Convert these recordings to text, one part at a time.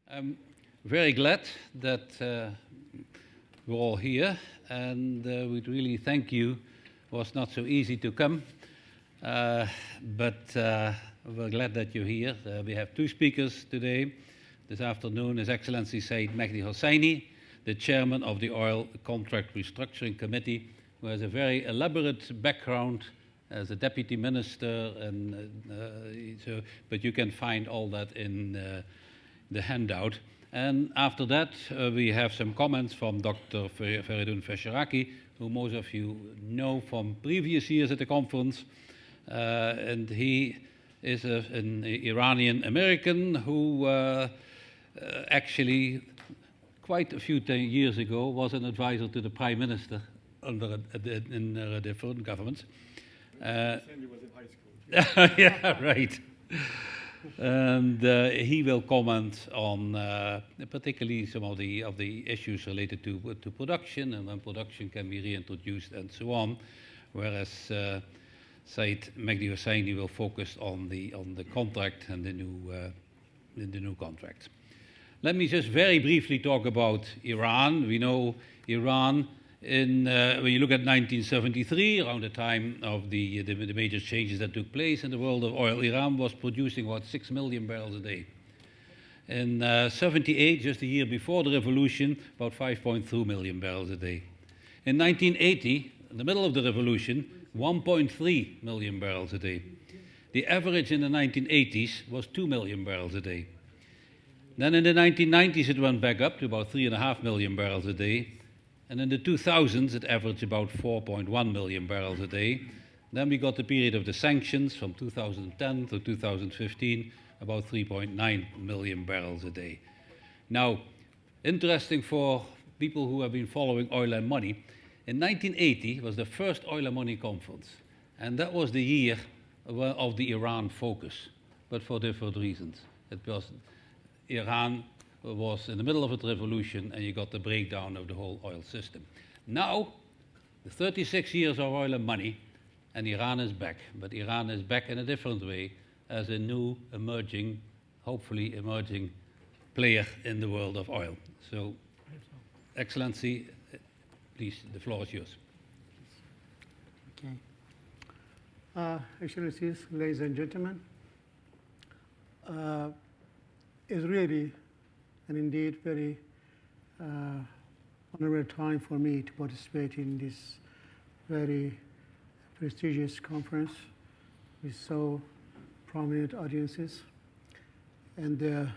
I'm very glad that we're all here, and we'd really thank you. It was not so easy to come, but we're glad that you're here. We have two speakers today. This afternoon, His Excellency Seyed Mehdi Hosseini, the chairman of the Oil Contract Restructuring Committee, who has a very elaborate background as a deputy minister, and but you can find all that in the handout. And after that, we have some comments from Dr. Fereidun Fesharaki, who most of you know from previous years at the conference. And he is an Iranian American who actually, quite a few years ago, was an advisor to the Prime Minister in different governments. Sandy was in high school. Yeah, right. And he will comment on particularly some of the issues related to production and when production can be reintroduced and so on, whereas Seyed Mehdi Hosseini will focus on the contract and the new contracts. Let me just very briefly talk about Iran. We know Iran when you look at 1973, around the time of the major changes that took place in the world of oil, Iran was producing about 6 million barrels a day. In 78, just a year before the revolution, about 5.2 million barrels a day. In 1980, in the middle of the revolution, 1.3 million barrels a day. The average in the 1980s was 2 million barrels a day. Then in the 1990s, it went back up to about 3.5 million barrels a day. And in the 2000s, it averaged about 4.1 million barrels a day. Then we got the period of the sanctions from 2010 to 2015, about 3.9 million barrels a day. Now, interesting for people who have been following Oil and Money, in 1980 was the first Oil and Money conference. And that was the year of the Iran focus, but for different reasons. It was Iran was in the middle of a revolution, and you got the breakdown of the whole oil system. Now, the 36 years of Oil and Money, and Iran is back. But Iran is back in a different way as a new emerging, hopefully emerging player in the world of oil. So, Excellency, please, the floor is yours. Okay. Excellencies, ladies and gentlemen, it's really and indeed very honorable time for me to participate in this very prestigious conference with so prominent audiences. And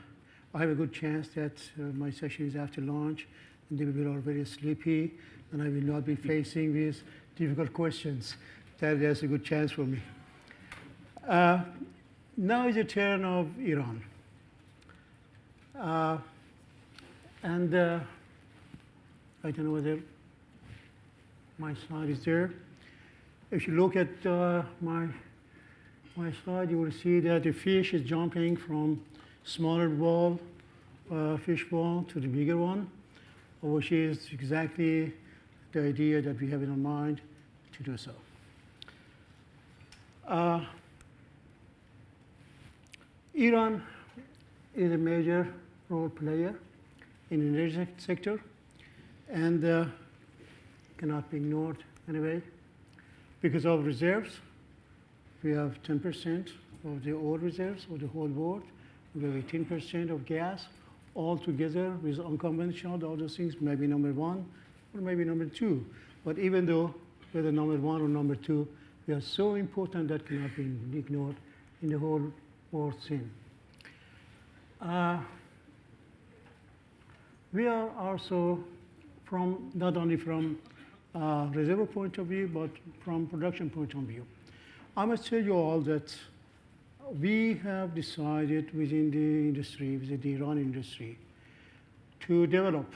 I have a good chance that my session is after lunch, and they will be all very sleepy, and I will not be facing these difficult questions. That's a good chance for me. Now is the turn of Iran. And I don't know whether my slide is there. If you look at my slide, you will see that the fish is jumping from smaller ball, fish ball, to the bigger one, which is exactly the idea that we have in our mind to do so. Iran is a major role player in the energy sector, and cannot be ignored anyway. Because of reserves, we have 10% of the oil reserves of the whole world. We have 18% of gas. All together with unconventional, all those things, maybe number one or maybe number two. But even though whether number one or number two, we are so important that cannot be ignored in the whole world scene. We are also not only from reservoir point of view, but from production point of view. I must tell you all that we have decided within the industry, within the Iran industry, to develop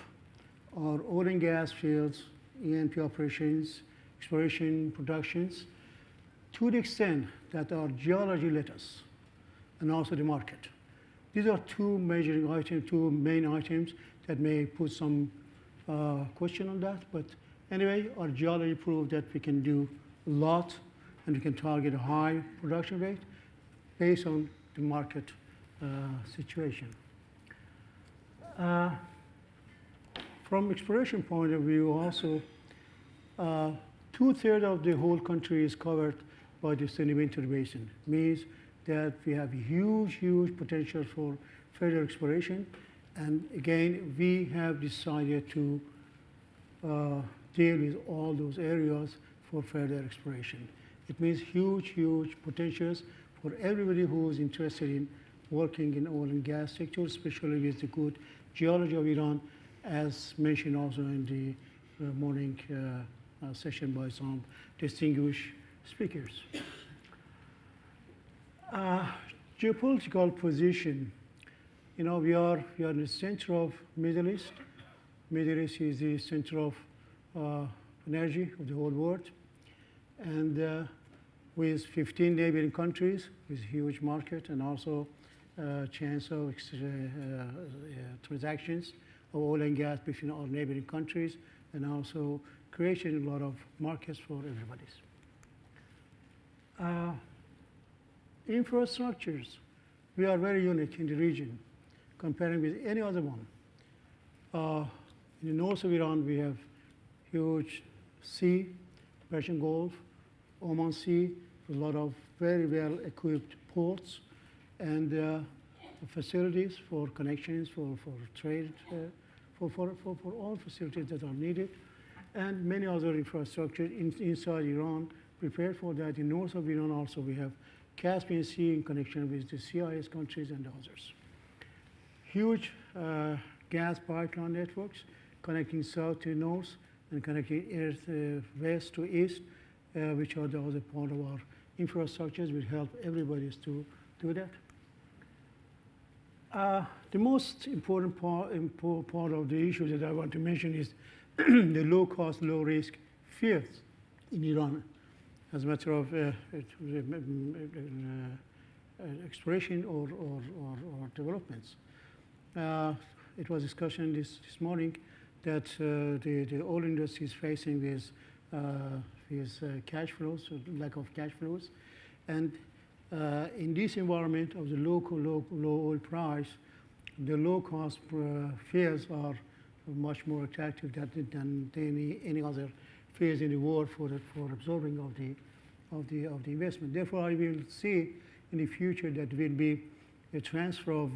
our oil and gas fields, E&P operations, exploration, productions, to the extent that our geology let us, and also the market. These are two major items, two main items that may put some question on that. But anyway, our geology proved that we can do a lot, and we can target a high production rate based on the market situation. From exploration point of view, also, 2/3 of the whole country is covered by the sedimentary basin. Means that we have huge, huge potential for further exploration. And again, we have decided to deal with all those areas for further exploration. It means huge, huge potentials for everybody who is interested in working in oil and gas sector, especially with the good geology of Iran, as mentioned also in the morning session by some distinguished speakers. Geopolitical position. You know, we are in the center of Middle East. Middle East is the center of energy of the whole world. And with 15 neighboring countries, with huge market and also chance of transactions of oil and gas between our neighboring countries, and also creating a lot of markets for everybody. Infrastructures. We are very unique in the region, comparing with any other one. In the north of Iran, we have huge sea, Persian Gulf, Oman Sea, a lot of very well-equipped ports, and facilities for connections, for trade, for all facilities that are needed, and many other infrastructure inside Iran prepared for that. In north of Iran also, we have Caspian Sea in connection with the CIS countries and others. Huge gas pipeline networks connecting south to north and connecting west to east, which are the other part of our infrastructures, will help everybody to do that. The most important part of the issue that I want to mention is the low cost, low risk fields in Iran. As a matter of exploration or developments. It was discussion this morning that the oil industry is facing with cash flows, lack of cash flows. And in this environment of the low oil price, the low cost fields are much more attractive than any other fields in the world for absorbing of the investment. Therefore, I will see in the future that will be a transfer of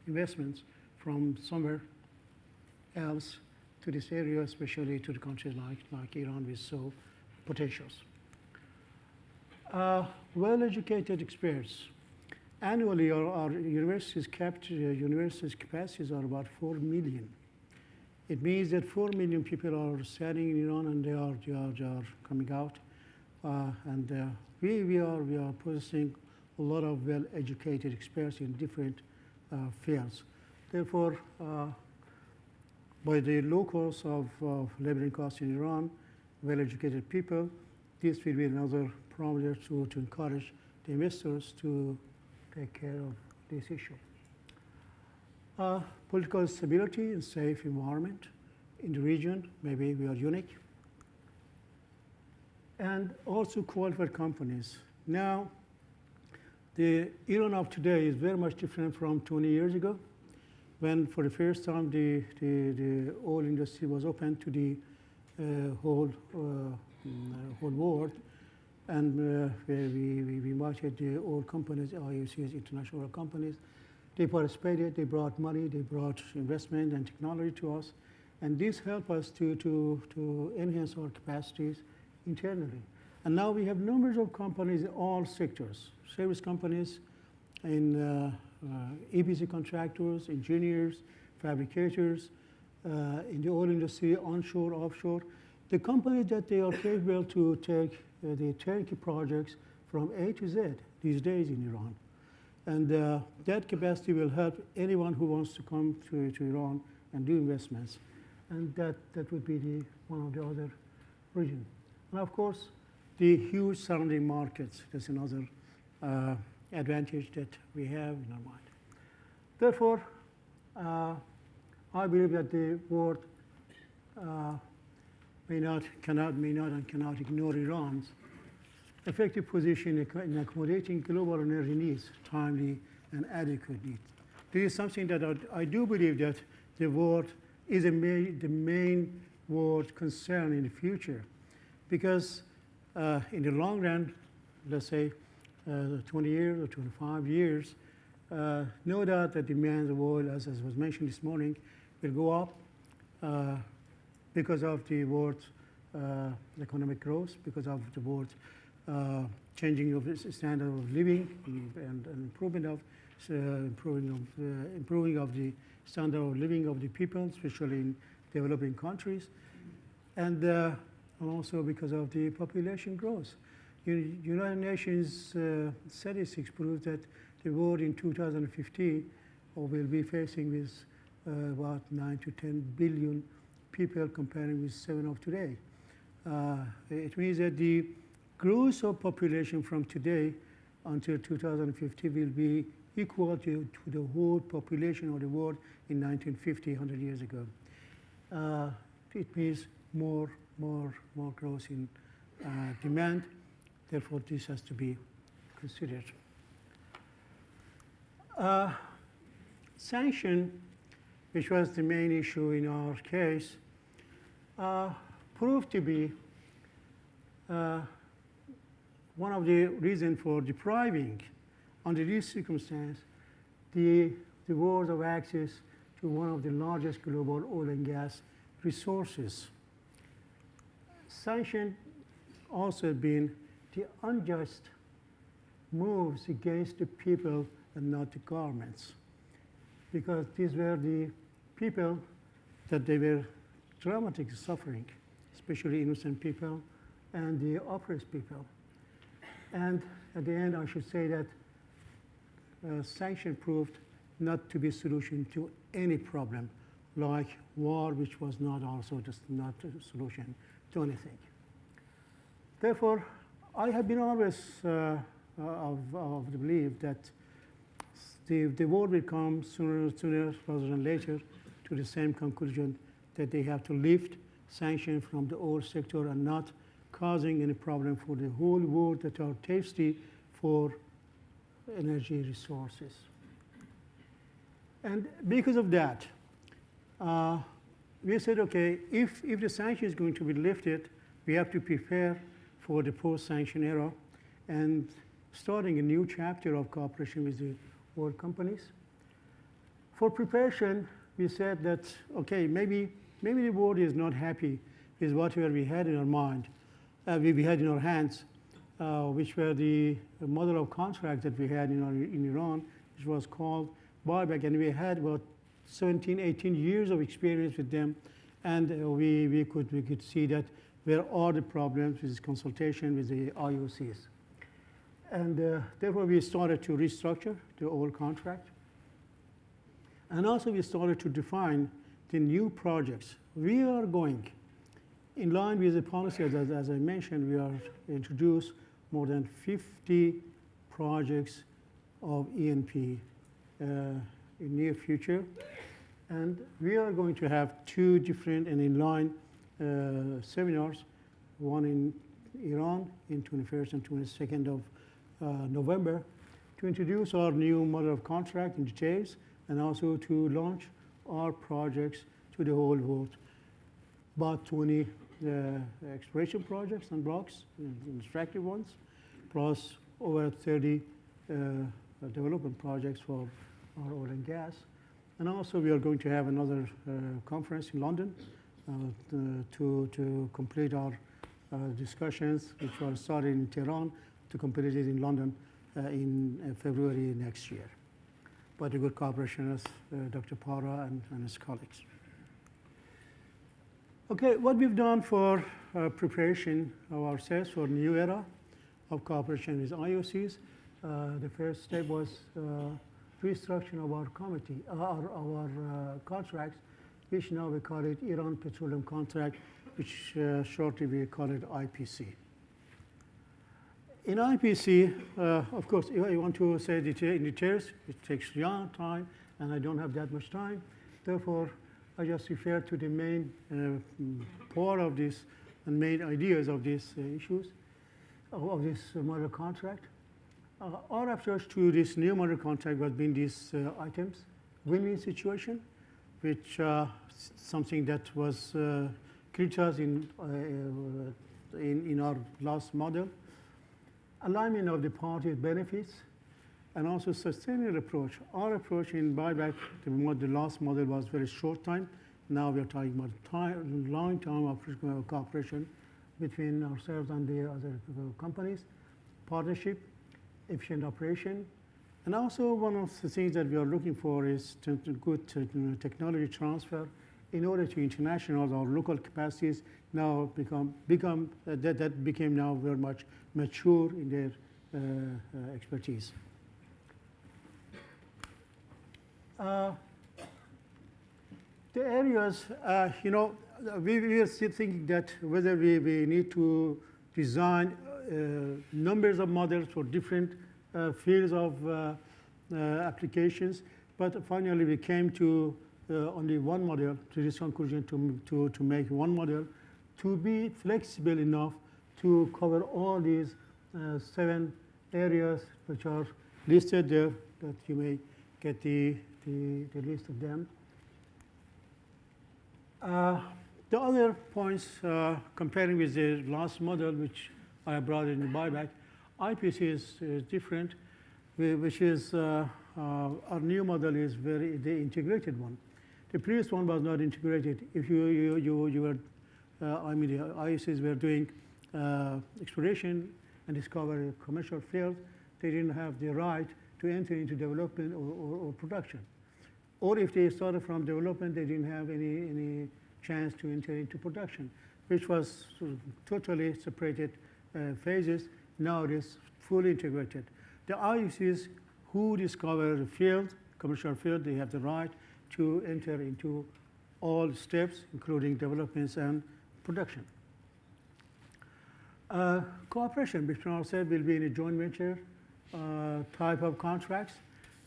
investments from somewhere else to this area, especially to the countries like Iran with so potentials. Well-educated experts. Annually, our universities' capacities are about 4 million. It means that 4 million people are studying in Iran, and they are coming out. We are possessing a lot of well-educated experts in different fields. Therefore, by the low cost of laboring costs in Iran, well-educated people, this will be another parameter to encourage the investors to take care of this issue. Political stability and safe environment in the region, maybe we are unique. And also qualified companies. Now, the Iran of today is very much different from 20 years ago, when for the first time the oil industry was open to the whole world. And we invited the oil companies, IOCs, international oil companies. They participated, they brought money, they brought investment and technology to us. And this helped us to enhance our capacities internally. And now we have numbers of companies in all sectors, service companies, in EPC contractors, engineers, fabricators, in the oil industry, onshore, offshore. The companies that they are capable to take the turnkey projects from A to Z these days in Iran. And that capacity will help anyone who wants to come to Iran and do investments. And that would be one of the other regions. And of course, the huge surrounding markets. That's another advantage that we have in our mind. Therefore, I believe that the world cannot ignore Iran's effective position in accommodating global energy needs, timely and adequate needs. this is something that I do believe that the world is the main world concern in the future. Because in the long run, let's say 20 years or 25 years, no doubt that demand of oil, as was mentioned this morning, will go up because of the world's economic growth, because of the world's changing of the standard of living and improvement of improving of the standard of living of the people, especially in developing countries, and also because of the population growth. United Nations statistics prove that the world in 2050 will be facing with about 9 to 10 billion people comparing with 7 of today. It means that the growth of population from today until 2050 will be equal to the whole population of the world in 1950, 100 years ago. It means more growth in demand. Therefore, this has to be considered. Sanction, which was the main issue in our case, proved to be one of the reasons for depriving, under these circumstances, the world of access to one of the largest global oil and gas resources. Sanction also been the unjust moves against the people and not the governments, because these were the people that they were dramatically suffering, especially innocent people and the oppressed people. And at the end, I should say that sanction proved not to be a solution to any problem, like war, which was not also just not a solution to anything. Therefore, I have been always of the belief that the world will come sooner rather than later to the same conclusion that they have to lift sanctions from the oil sector and not causing any problem for the whole world that are thirsty for energy resources. And because of that, we said, okay, if the sanction is going to be lifted, we have to prepare for the post-sanction era and starting a new chapter of cooperation with the oil companies. For preparation, we said that, okay, maybe the world is not happy with whatever we had in our mind, we had in our hands, which were the model of contract that we had in Iran, which was called buyback, and we had about 17, 18 years of experience with them, and we could see that where are the problems with this consultation with the IOCs. And therefore, we started to restructure the old contract. And also, we started to define the new projects. We are going, in line with the policy, as I mentioned, we are introduced more than 50 projects of E&P in near future. And we are going to have 2 different and in-line seminars, one in Iran in 21st and 22nd of November, to introduce our new model of contract in details and also to launch our projects to the whole world. About 20 exploration projects and blocks, extractive ones, plus over 30 development projects for our oil and gas. And also we are going to have another conference in London to complete our discussions, which were started in Tehran, to complete it in London in February next year. But a good cooperation with Dr. Para and his colleagues. Okay, what we've done for preparation of ourselves for a new era of cooperation with IOCs, the first step was restructuring of our committee, our contracts, which now we call it Iran Petroleum Contract, which shortly we call it IPC. In IPC, of course, if I want to say in details, it takes a long time, and I don't have that much time. Therefore, I just refer to the main part of this and main ideas of these issues, of this model contract. Our approach to this new model contract has been these items. win-win situation, which something that was criticized in our last model. Alignment of the parties' benefits, and also sustainable approach. Our approach in buyback, the last model was very short time. Now we are talking about long term of cooperation between ourselves and the other companies, partnership, efficient operation. And also one of the things that we are looking for is good technology transfer in order to internationalize our local capacities now that became now very much mature in their expertise. The areas, we are still thinking that whether we need to design numbers of models for different fields of applications, but finally we came to only one model, to this conclusion to make one model, to be flexible enough to cover all these 7 areas which are listed there, that you may get the list of them. The other points, comparing with the last model, which I brought in the buyback, IPC is different, which is our new model is the integrated one. The previous one was not integrated. If you were, the IECs were doing exploration and discovery commercial fields, they didn't have the right to enter into development or production. Or if they started from development, they didn't have any chance to enter into production, which was sort of totally separated phases. Now it is fully integrated. The IECs who discover the field, commercial field, they have the right to enter into all steps, including developments and production. Cooperation between ourselves will be in a joint venture type of contracts.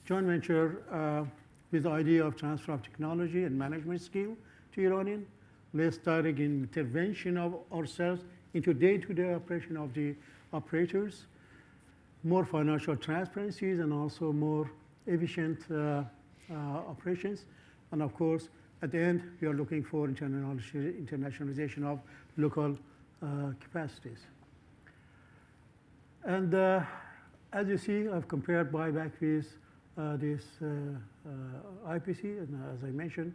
Joint venture with the idea of transfer of technology and management skill to Iranian, less direct intervention of ourselves into day-to-day operation of the operators, more financial transparencies, and also more efficient operations. And of course, at the end, we are looking for internationalization of local capacities. And as you see, I've compared buyback with this IPC, and as I mentioned,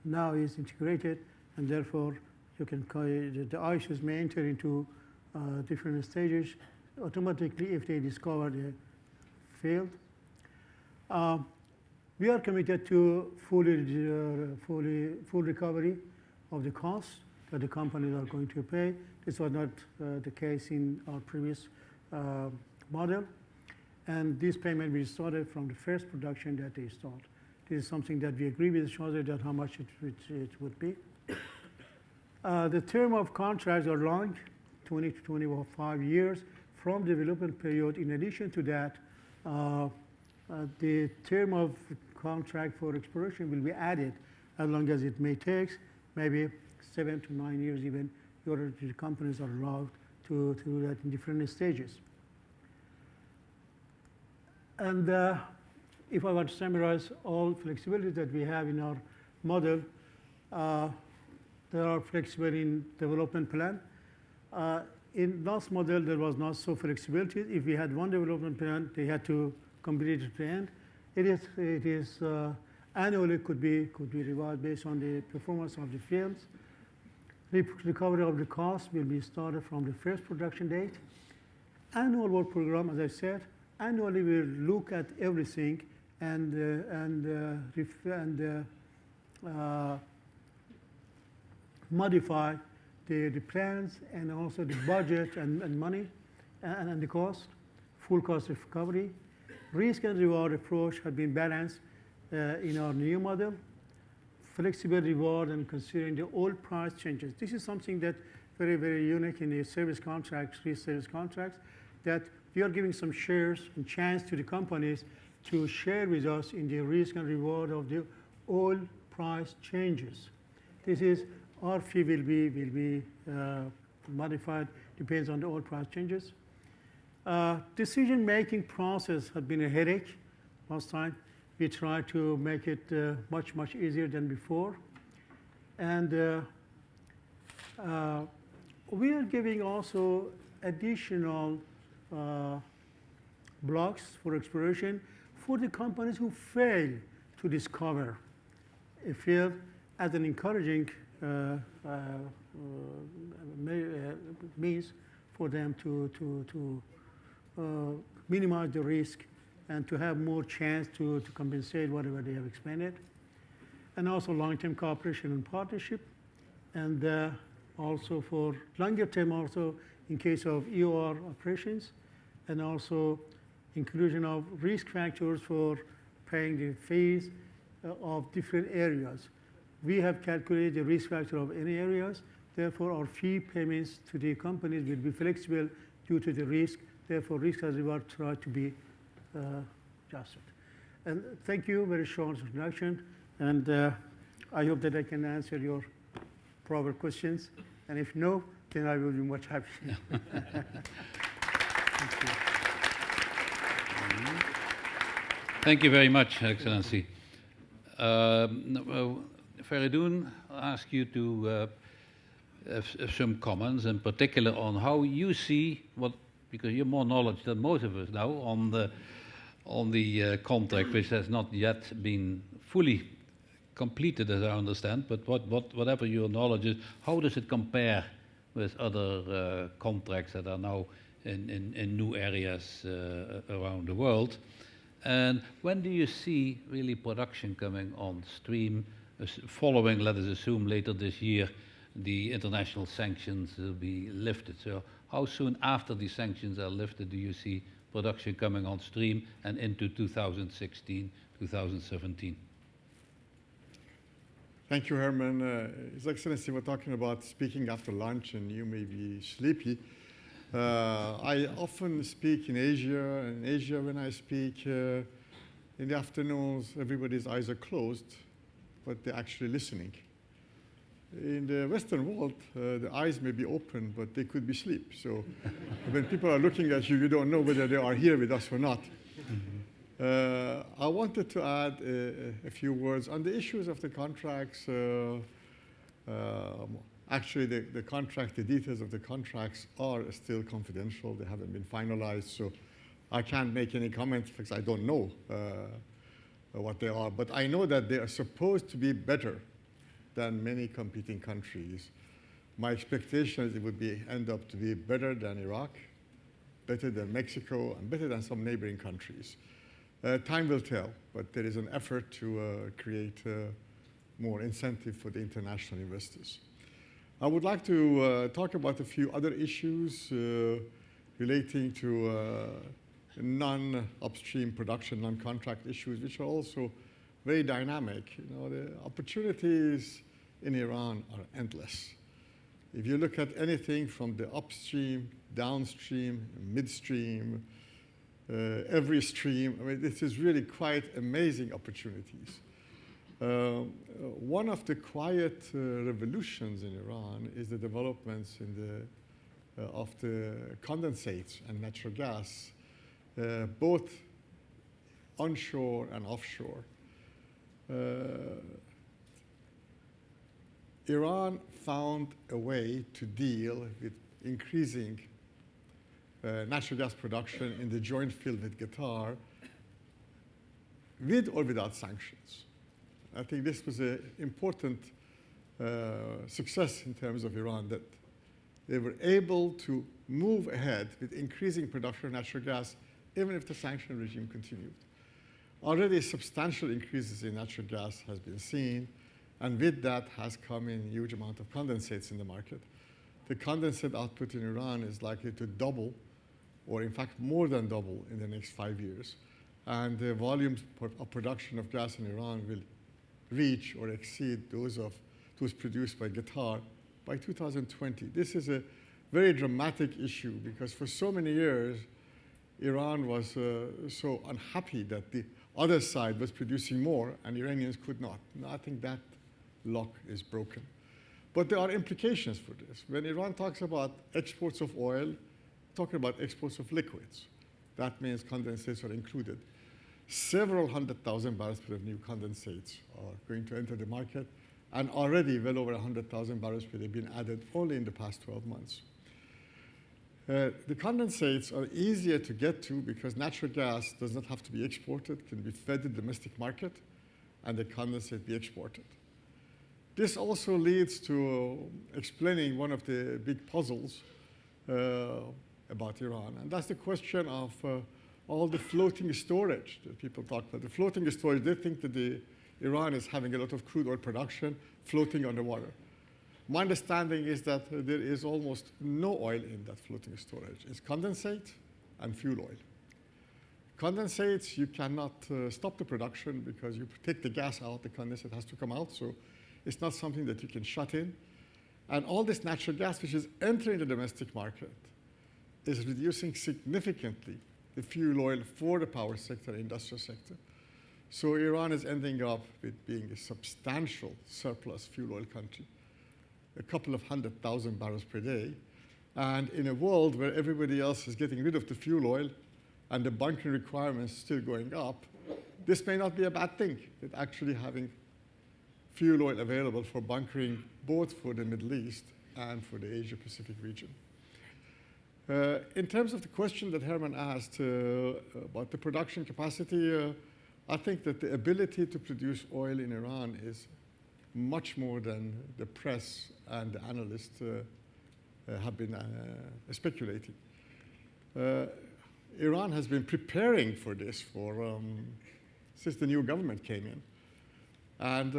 now is integrated, and therefore you can the ICs may enter into different stages automatically if they discover the field. We are committed to full recovery of the costs that the companies are going to pay. This was not the case in our previous model. And this payment will start from the first production that they start. This is something that we agree with each other that how much it would be. The term of contracts are long, 20 to 25 years from development period. In addition to that, the term of contract for exploration will be added as long as it may take, maybe 7 to 9 years even. The companies are allowed to do that in different stages. And if I want to summarize all flexibilities that we have in our model, there are flexible in development plan. In last model, there was not so flexibility. If we had one development plan, they had to complete it to the end. It is annually could be revised based on the performance of the fields. Recovery of the cost will be started from the first production date. Annual work program, as I said, annually we'll look at everything and modify the plans and also the budget and money and the cost, full cost of recovery. Risk and reward approach have been balanced in our new model. Flexible reward and considering the oil price changes. This is something that very, very unique in the service contracts, risk service contracts, that we are giving some shares and chance to the companies to share with us in the risk and reward of the oil price changes. This is our fee will be modified, depends on the oil price changes. Decision-making process had been a headache last time. We try to make it much, much easier than before. And we are giving also additional blocks for exploration for the companies who fail to discover a field as an encouraging means for them to minimize the risk and to have more chance to compensate whatever they have expended. And also long-term cooperation and partnership. And also for longer term also in case of EOR operations, and also inclusion of risk factors for paying the fees of different areas. We have calculated the risk factor of any areas. Therefore, our fee payments to the companies will be flexible due to the risk. Therefore, risk as reward try to be adjusted. And thank you, very short introduction. And I hope that I can answer your proper questions. And if no, then I will be much happy. Thank you. Thank you very much, Excellency. Fereidun, I'll ask you to have some comments, in particular on how you see what, because you're more knowledge than most of us now on the contract, which has not yet been fully completed, as I understand. But whatever your knowledge is, how does it compare with other contracts that are now in new areas around the world? And when do you see really production coming on stream, following, let us assume, later this year, the international sanctions will be lifted? So how soon after the sanctions are lifted do you see production coming on stream and into 2016, 2017? Thank you, Herman. His Excellency, we're talking about speaking after lunch, and you may be sleepy. I often speak in Asia. In Asia, when I speak in the afternoons, everybody's eyes are closed, but they're actually listening. In the Western world, the eyes may be open, but they could be asleep. So when people are looking at you, you don't know whether they are here with us or not. I wanted to add a few words on the issues of the contracts. Actually, the contract, the details of the contracts are still confidential. They haven't been finalized, so I can't make any comments because I don't know what they are. But I know that they are supposed to be better than many competing countries. My expectation is it would end up to be better than Iraq, better than Mexico, and better than some neighboring countries. Time will tell, but there is an effort to create more incentive for the international investors. I would like to talk about a few other issues relating to non-upstream production, non-contract issues, which are also very dynamic. You know, the opportunities in Iran are endless. If you look at anything from the upstream, downstream, midstream, every stream, I mean, this is really quite amazing opportunities. One of the quiet revolutions in Iran is the developments of the condensates and natural gas, both onshore and offshore. Iran found a way to deal with increasing natural gas production in the joint field with Qatar, with or without sanctions. I think this was an important success in terms of Iran, that they were able to move ahead with increasing production of natural gas, even if the sanction regime continued. Already substantial increases in natural gas has been seen, and with that has come in a huge amount of condensates in the market. The condensate output in Iran is likely to double, or in fact more than double, in the next 5 years. And the volumes of production of gas in Iran will reach or exceed those produced by Qatar by 2020. This is a very dramatic issue because for so many years, Iran was so unhappy that the other side was producing more and Iranians could not. Now, I think that lock is broken. But there are implications for this. When Iran talks about exports of oil, talking about exports of liquids. That means condensates are included. several 100,000 barrels per day of new condensates are going to enter the market, and already well over 100,000 barrels per day being added only in the past 12 months. The condensates are easier to get to because natural gas does not have to be exported, can be fed the domestic market, and the condensate be exported. This also leads to explaining one of the big puzzles about Iran, and that's the question of all the floating storage that people talk about. The floating storage, they think that Iran is having a lot of crude oil production floating underwater. My understanding is that there is almost no oil in that floating storage. It's condensate and fuel oil. Condensates, you cannot stop the production because you take the gas out, the condensate has to come out, so it's not something that you can shut in. And all this natural gas which is entering the domestic market is reducing significantly the fuel oil for the power sector, industrial sector. So Iran is ending up with being a substantial surplus fuel oil country, a couple of 100,000 barrels per day. And in a world where everybody else is getting rid of the fuel oil and the bunkering requirements still going up, this may not be a bad thing, that actually having fuel oil available for bunkering both for the Middle East and for the Asia-Pacific region. In terms of the question that Herman asked about the production capacity, I think that the ability to produce oil in Iran is much more than the press and the analysts have been speculating. Iran has been preparing for this since the new government came in. And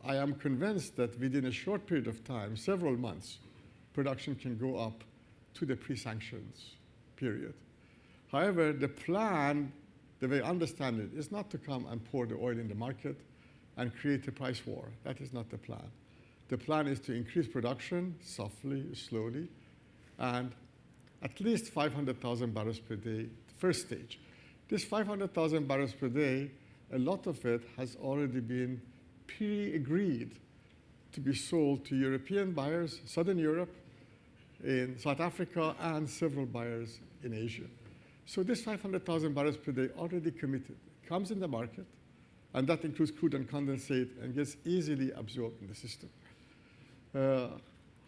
I am convinced that within a short period of time, several months, production can go up to the pre-sanctions period. However, the plan, the way I understand it, is not to come and pour the oil in the market and create a price war. That is not the plan. The plan is to increase production softly, slowly, and at least 500,000 barrels per day, first stage. This 500,000 barrels per day, a lot of it has already been pre-agreed to be sold to European buyers, Southern Europe, in South Africa, and several buyers in Asia. So this 500,000 barrels per day already committed comes in the market, and that includes crude and condensate, and gets easily absorbed in the system.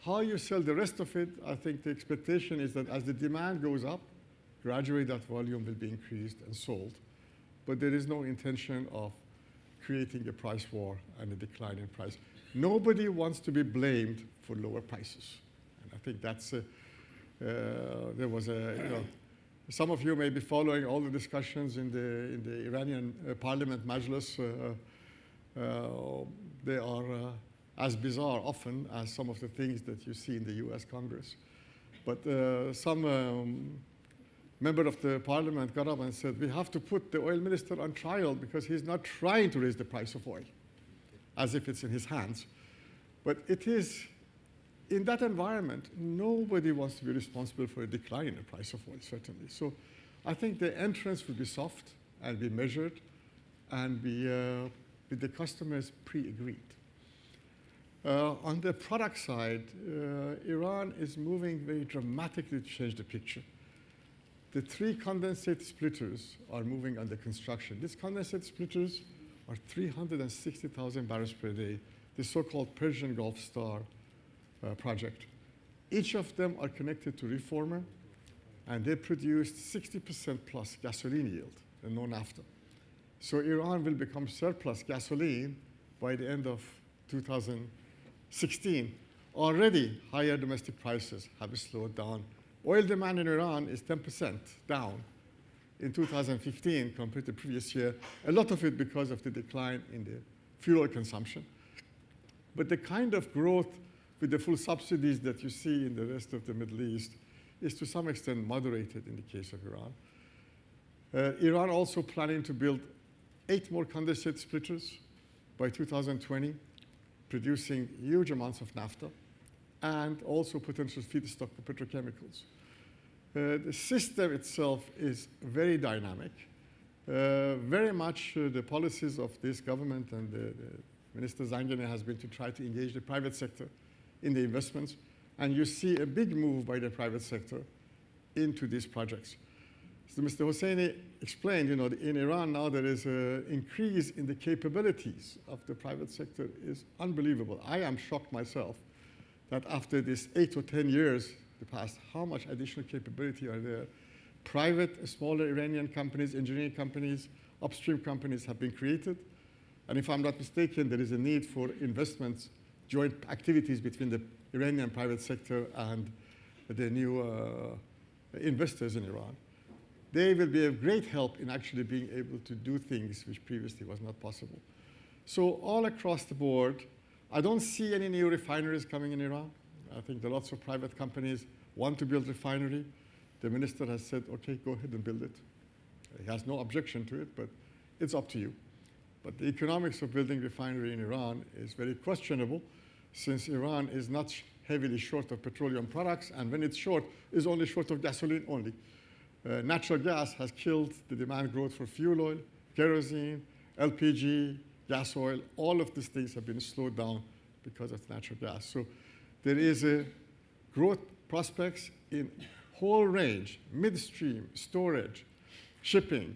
How you sell the rest of it, I think the expectation is that as the demand goes up, gradually that volume will be increased and sold. But there is no intention of creating a price war and a decline in price. Nobody wants to be blamed for lower prices. And I think that's, there was a, some of you may be following all the discussions in the Iranian parliament, Majlis. They are as bizarre often as some of the things that you see in the US Congress. But some member of the parliament got up and said, we have to put the oil minister on trial because he's not trying to raise the price of oil, as if it's in his hands. But it is, in that environment, nobody wants to be responsible for a decline in the price of oil, certainly. So I think the entrance will be soft and be measured and be with the customers pre-agreed. On the product side, Iran is moving very dramatically to change the picture. The 3 condensate splitters are moving under construction. These condensate splitters are 360,000 barrels per day, the so-called Persian Gulf Star project. Each of them are connected to reformer, and they produced 60% plus gasoline yield, and no naphtha. So Iran will become surplus gasoline by the end of 2016. Already, higher domestic prices have slowed down. Oil demand in Iran is 10% down in 2015 compared to the previous year, a lot of it because of the decline in the fuel oil consumption. But the kind of growth with the full subsidies that you see in the rest of the Middle East is to some extent moderated in the case of Iran. Iran also planning to build 8 more condensate splitters by 2020, producing huge amounts of naphtha, and also potential feedstock for petrochemicals. The system itself is very dynamic. Very much the policies of this government and the Minister Zangane has been to try to engage the private sector in the investments, and you see a big move by the private sector into these projects. So Mr. Hosseini explained, in Iran now there is an increase in the capabilities of the private sector is unbelievable. I am shocked myself that after this 8 or 10 years, the past, how much additional capability are there. Private, smaller Iranian companies, engineering companies, upstream companies have been created. And if I'm not mistaken, there is a need for investments, joint activities between the Iranian private sector and the new investors in Iran. They will be of great help in actually being able to do things which previously was not possible. So all across the board, I don't see any new refineries coming in Iran. I think there are lots of private companies want to build refinery. The minister has said, okay, go ahead and build it. He has no objection to it, but it's up to you. But the economics of building refinery in Iran is very questionable, since Iran is not heavily short of petroleum products, and when it's short, is only short of gasoline only. Natural gas has killed the demand growth for fuel oil, kerosene, LPG, gas oil. All of these things have been slowed down because of natural gas. So there is a growth prospects in whole range, midstream, storage, shipping,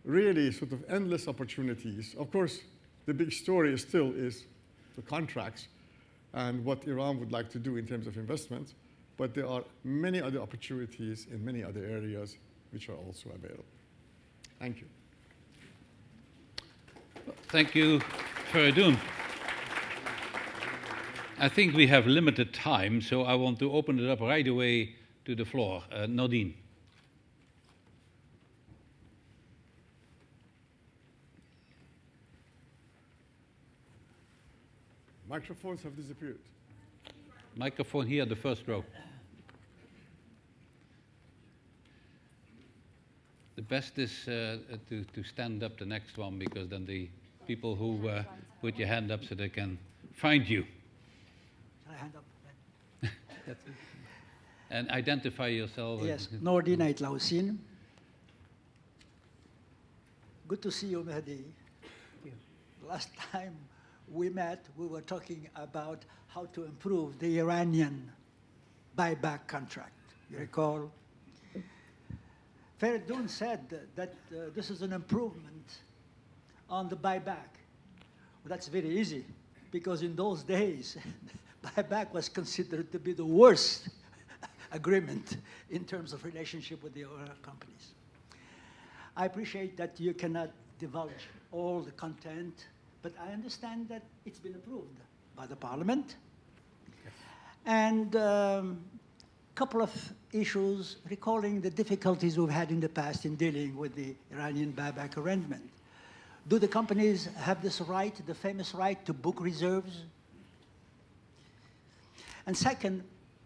really sort of endless opportunities. Of course, the big story still is the contracts and what Iran would like to do in terms of investments. But there are many other opportunities in many other areas which are also available. Thank you. Thank you, Fereidun. I think we have limited time, so I want to open it up right away to the floor. Nadine. Microphones have disappeared. Microphone here, the first row. The best is to stand up the next one, because then the people who put your hand up so they can find you. Shall I hand up? And identify yourself. Yes, Nordi Night Lausin. Good to see you, Mehdi. Last time we met, we were talking about how to improve the Iranian buyback contract. You recall? Fereidun said that this is an improvement on the buyback. Well, that's very easy, because in those days, buyback was considered to be the worst agreement in terms of relationship with the oil companies. I appreciate that you cannot divulge all the content, but I understand that it's been approved by the parliament. Yes. And couple of issues recalling the difficulties we've had in the past in dealing with the Iranian buyback arrangement. Do the companies have this right, the famous right to book reserves? And second,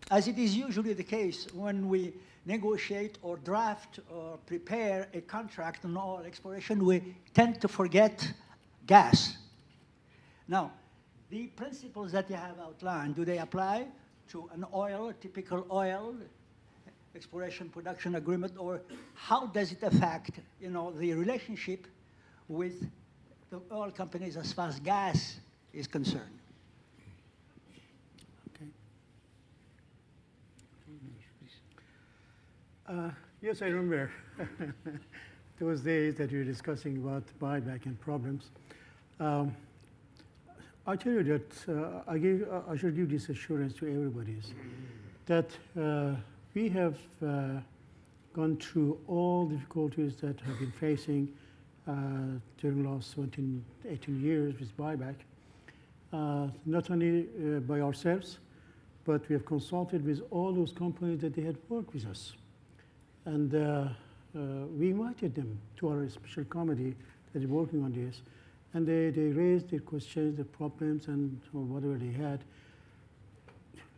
as it is usually the case when we negotiate or draft or prepare a contract on oil exploration, we tend to forget gas. Now, the principles that you have outlined, do they apply to an oil, a typical oil exploration production agreement, or how does it affect, the relationship with the oil companies as far as gas is concerned? Okay. Yes, I remember those days that we were discussing about buyback and problems. I tell you that I should give this assurance to everybody that we have gone through all difficulties that have been facing during the last 17, 18 years with buyback, not only by ourselves, but we have consulted with all those companies that they had worked with us. And we invited them to our special committee that is working on this. And they raised their questions, the problems, and whatever they had.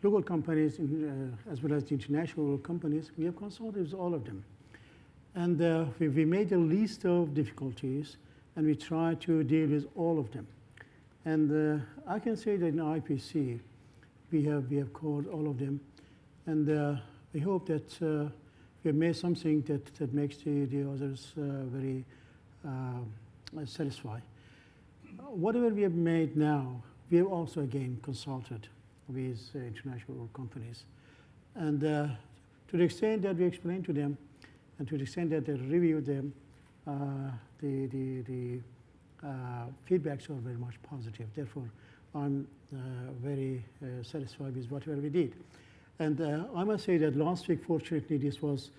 Local companies, as well as the international companies, we have consulted with all of them. And we made a list of difficulties, and we tried to deal with all of them. And I can say that in IPC, we have called all of them. And I hope that we have made something that makes the others very satisfied. Whatever we have made now, we have also again consulted with international companies. And to the extent that we explained to them, And to the extent that they review them, the feedbacks are very much positive. Therefore, I'm very satisfied with whatever we did. And I must say that last week, fortunately, this was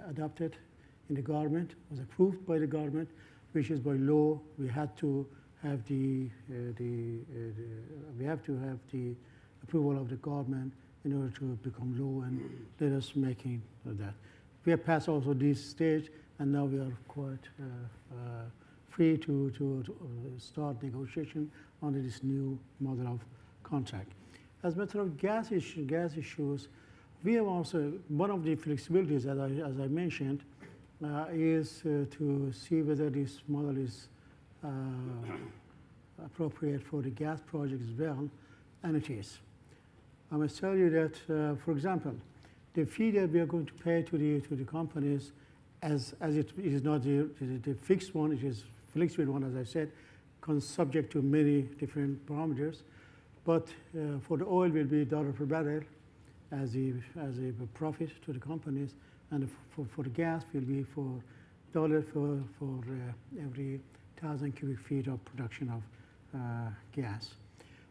adopted in the government, was approved by the government, which is by law. We had to have the approval of the government in order to become law, and let us making that. We have passed also this stage, and now we are quite free to start negotiation under this new model of contract. As a matter of gas issues, we have also, one of the flexibilities, as I mentioned, is to see whether this model is appropriate for the gas project as well, and it is. I must tell you that, for example, the fee that we are going to pay to the companies, as it is not the fixed one, it is flexible one, as I said, subject to many different parameters. But for the oil will be $1 per barrel as a profit to the companies, and for the gas will be for $1 for every 1,000 cubic feet of production of gas.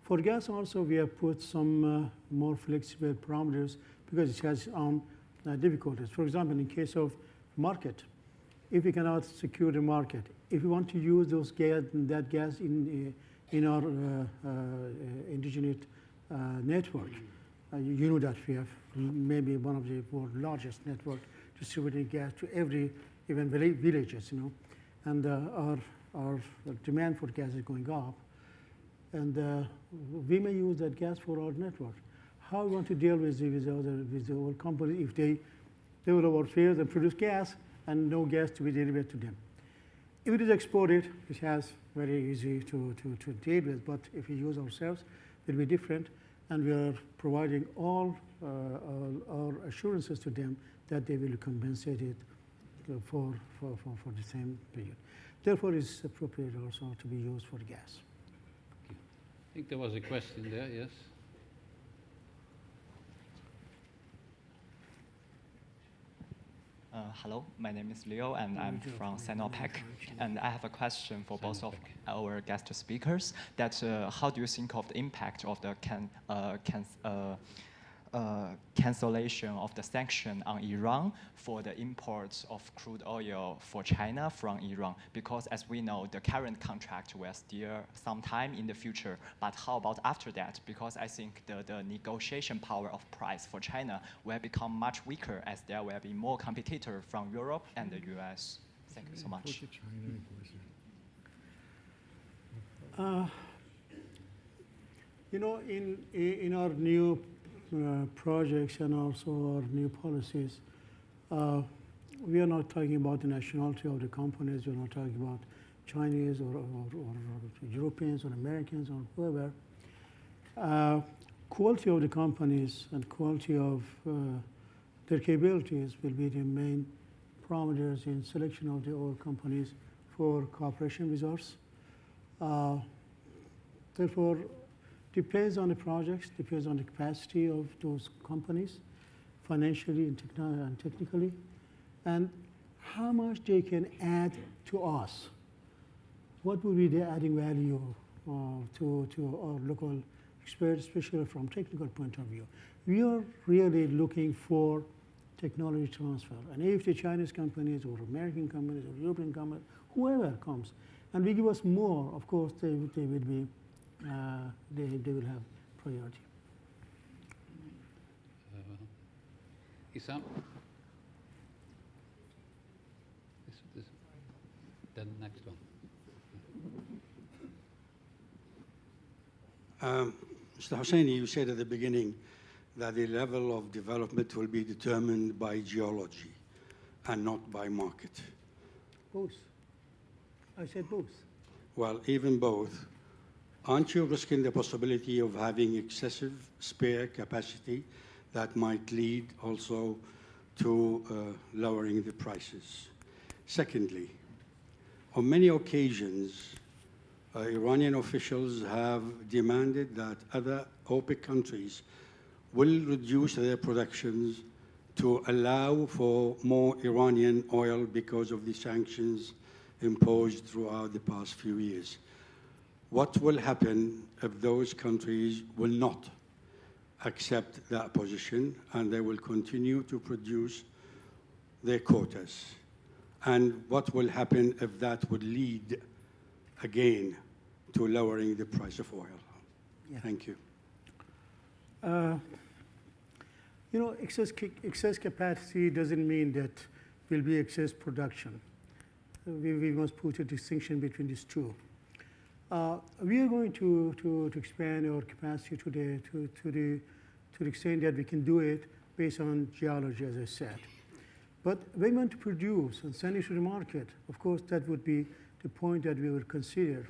For gas also, we have put some more flexible parameters because it has difficulties. For example, in case of market, if we cannot secure the market, if we want to use that gas in our indigenous network, you know that we have maybe one of the world's largest network distributing gas to every, even villages, you know, and our demand for gas is going up, and we may use that gas for our network. How we want to deal with the oil company if they develop our fields and produce gas and no gas to be delivered to them? If it is exported, it has very easy to deal with, but if we use ourselves, it will be different, and we are providing all our assurances to them that they will compensate it for the same period. Therefore, it's appropriate also to be used for gas. I think there was a question there, yes? Hello, my name is Leo, and I'm from Sinopec. And I have a question for both of our guest speakers. That how do you think of the impact of the cancellation of the sanction on Iran for the imports of crude oil for China from Iran? Because as we know, the current contract will still some time in the future. But how about after that? Because I think the negotiation power of price for China will become much weaker as there will be more competitors from Europe and the US. Thank you so much. You know, in our new projects and also our new policies, we are not talking about the nationality of the companies. We're not talking about Chinese or Europeans or Americans or whoever. Quality of the companies and quality of their capabilities will be the main parameters in selection of the oil companies for cooperation with us. Therefore, depends on the projects, depends on the capacity of those companies, financially and technically, and how much they can add to us. What would be the adding value to our local experts, especially from technical point of view? We are really looking for technology transfer. And if the Chinese companies or American companies or European companies, whoever comes, and we give us more, of course, they will be they will have priority. Isam? Then next one. Mr. Hosseini, you said at the beginning that the level of development will be determined by geology and not by market. Both. I said both. Well, even both. Aren't you risking the possibility of having excessive spare capacity that might lead also to lowering the prices? Secondly, on many occasions, Iranian officials have demanded that other OPEC countries will reduce their productions to allow for more Iranian oil because of the sanctions imposed throughout the past few years. What will happen if those countries will not accept that position and they will continue to produce their quotas? And what will happen if that would lead again to lowering the price of oil? Yeah. Thank you. You know, excess capacity doesn't mean that will be excess production. We must put a distinction between these two. We are going to expand our capacity today to the extent that we can do it based on geology, as I said. But when we want to produce and send it to the market, of course, that would be the point that we would consider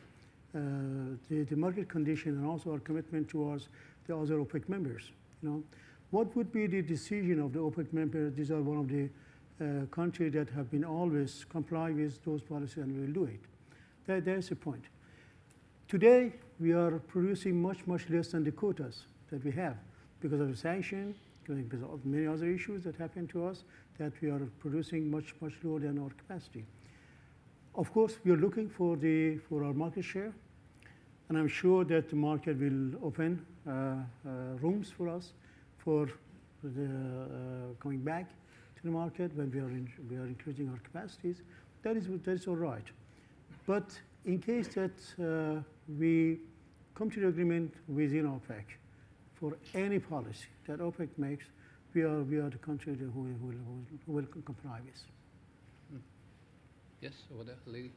the market condition and also our commitment towards the other OPEC members. You know, what would be the decision of the OPEC members? These are one of the countries that have been always comply with those policies, and we will do it. There's the point. Today, we are producing much less than the quotas that we have because of the sanction, because of many other issues that happen to us, that we are producing much lower than our capacity. Of course, we are looking for our market share, and I'm sure that the market will open rooms for us for coming back to the market when we are increasing our capacities. That is all right. But in case that we come to the agreement within OPEC for any policy that OPEC makes, we are the country who will comply with. Yes, over there, lady.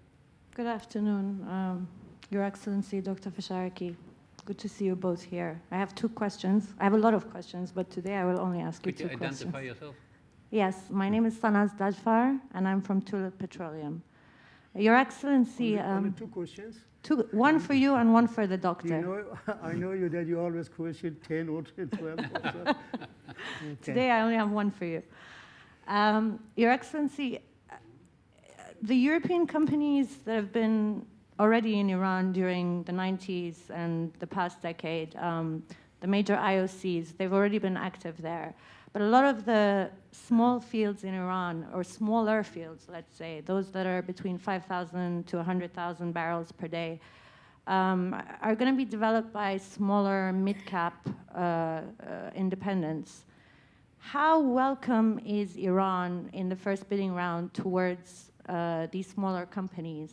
Good afternoon, Your Excellency, Dr. Fesharaki. Good to see you both here. I have two questions. I have a lot of questions, but today I will only ask you Could you two questions. identify yourself? Yes, my name is Sanaz Dajfar, and I'm from Tulip Petroleum. Your Excellency, only two questions. one for you and one for the doctor. You know, I know you that you always question 10 or 12. Also. Today I only have one for you. Your Excellency, the European companies that have been already in Iran during the 90s and the past decade, the major IOCs, they've already been active there. But a lot of the small fields in Iran, or smaller fields, let's say, those that are between 5,000 to 100,000 barrels per day, are going to be developed by smaller mid-cap independents. How welcome is Iran in the first bidding round towards these smaller companies?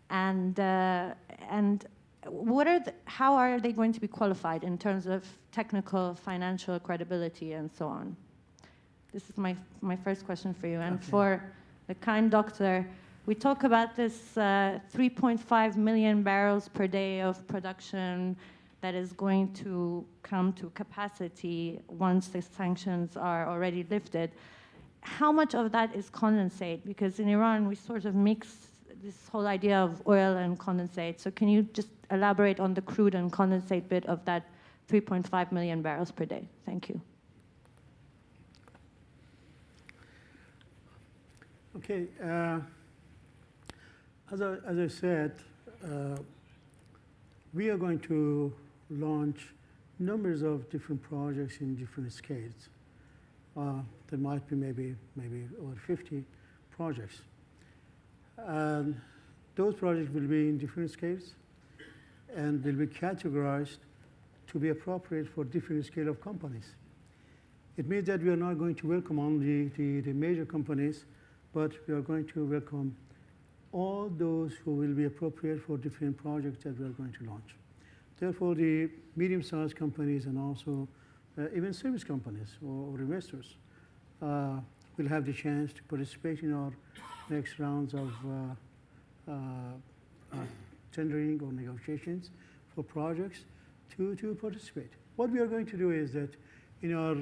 And how are they going to be qualified in terms of technical, financial credibility, and so on? This is my first question for you. And for the kind doctor, we talk about this 3.5 million barrels per day of production that is going to come to capacity once the sanctions are already lifted. How much of that is condensate? Because in Iran, we sort of mix this whole idea of oil and condensate. So can you just elaborate on the crude and condensate bit of that 3.5 million barrels per day? Thank you. Okay. As I said, we are going to launch numbers of different projects in different scales. There might be maybe over 50 projects. And those projects will be in different scales and will be categorized to be appropriate for different scale of companies. It means that we are not going to welcome only the major companies, but we are going to welcome all those who will be appropriate for different projects that we are going to launch. Therefore, the medium-sized companies and also even service companies or investors will have the chance to participate in our next rounds of tendering or negotiations for projects to participate. What we are going to do is that in our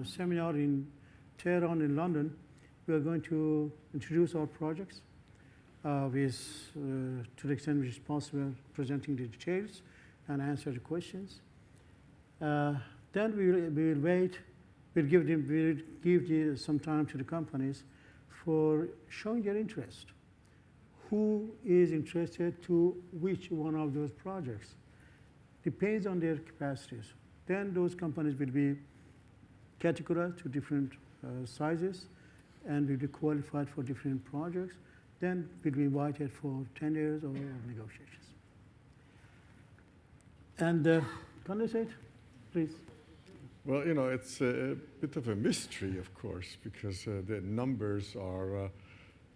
seminar in Tehran and London, we are going to introduce our projects with, to the extent which is possible, presenting the details and answer the questions. Then we will wait. We'll give some time to the companies for showing their interest. Who is interested to which one of those projects? Depends on their capacities. Then those companies will be categorized to different sizes, and will be qualified for different projects. Then we'll be invited for tenders or negotiations. And condensate, please. Well, you know, it's a bit of a mystery, of course, because the numbers are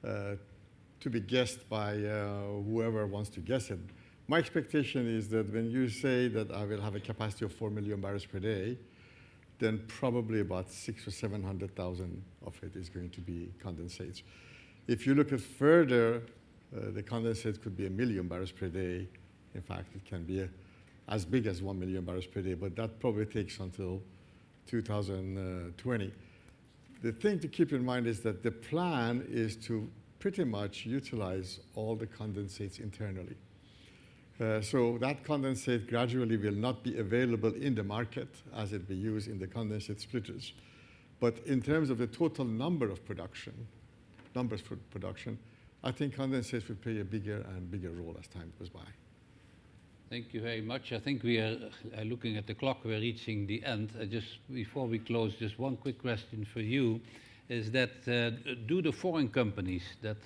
to be guessed by whoever wants to guess it. My expectation is that when you say that I will have a capacity of 4 million barrels per day, then probably about 600,000 or 700,000 of it is going to be condensates. If you look at further, the condensate could be 1 million barrels per day. In fact, it can be as big as 1 million barrels per day, but that probably takes until 2020. The thing to keep in mind is that the plan is to pretty much utilize all the condensates internally. So that condensate gradually will not be available in the market as it be used in the condensate splitters. But in terms of the total numbers for production, I think condensates will play a bigger and bigger role as time goes by. Thank you very much. I think we are looking at the clock. We're reaching the end. Just before we close, just one quick question for you, is that do the foreign companies that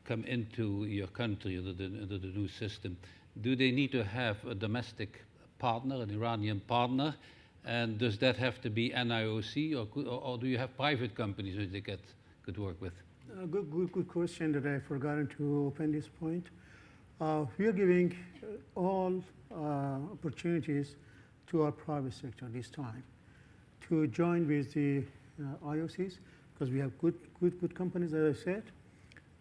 come into your country under the new system, do they need to have a domestic partner, an Iranian partner? And does that have to be NIOC, or do you have private companies which they could work with? Good question that I forgot to open this point. We are giving all opportunities to our private sector this time to join with the IOCs, because we have good companies, as I said.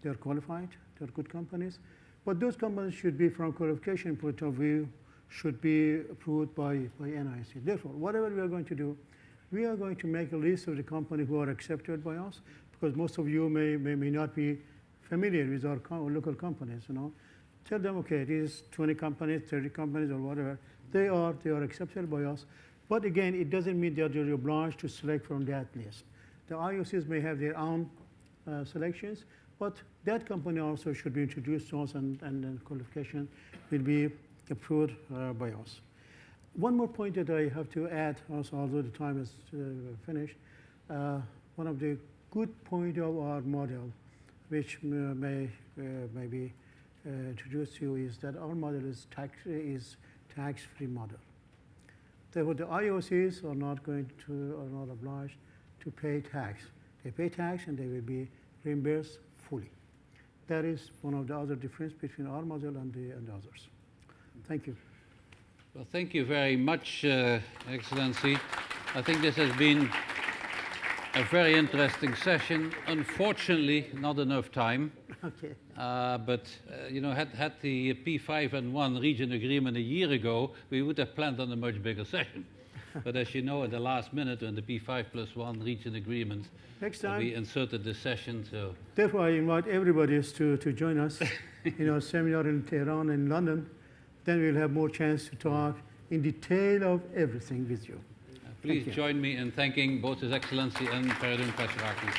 They are qualified, they are good companies. But those companies should be, from qualification point of view, should be approved by NIOC. Therefore, whatever we are going to do, we are going to make a list of the companies who are accepted by us, because most of you may not be familiar with our local companies, you know. Tell them, okay, these 20 companies, 30 companies, or whatever, they are accepted by us. But again, it doesn't mean that you're obliged to select from that list. The IOCs may have their own selections, but that company also should be introduced to us, and the qualification will be approved by us. One more point that I have to add, also, although the time is finished, one of the good points of our model, which may be introduced to you, is that our model is tax-free model. Therefore, the IOCs are not obliged to pay tax. They pay tax and they will be reimbursed fully. That is one of the other difference between our model and the others. Thank you. Well, thank you very much, Excellency. I think this has been a very interesting session. Unfortunately, not enough time. Okay. But you know, had the P5N1 region agreement a year ago, we would have planned on a much bigger session. But as you know, at the last minute, when the P5+1 region agreement, Next time, we inserted the session. So therefore, I invite everybody to join us in our seminar in Tehran and London. Then we'll have more chance to talk in detail of everything with you. please join me in thanking both His Excellency and Fereidun Fesharaki.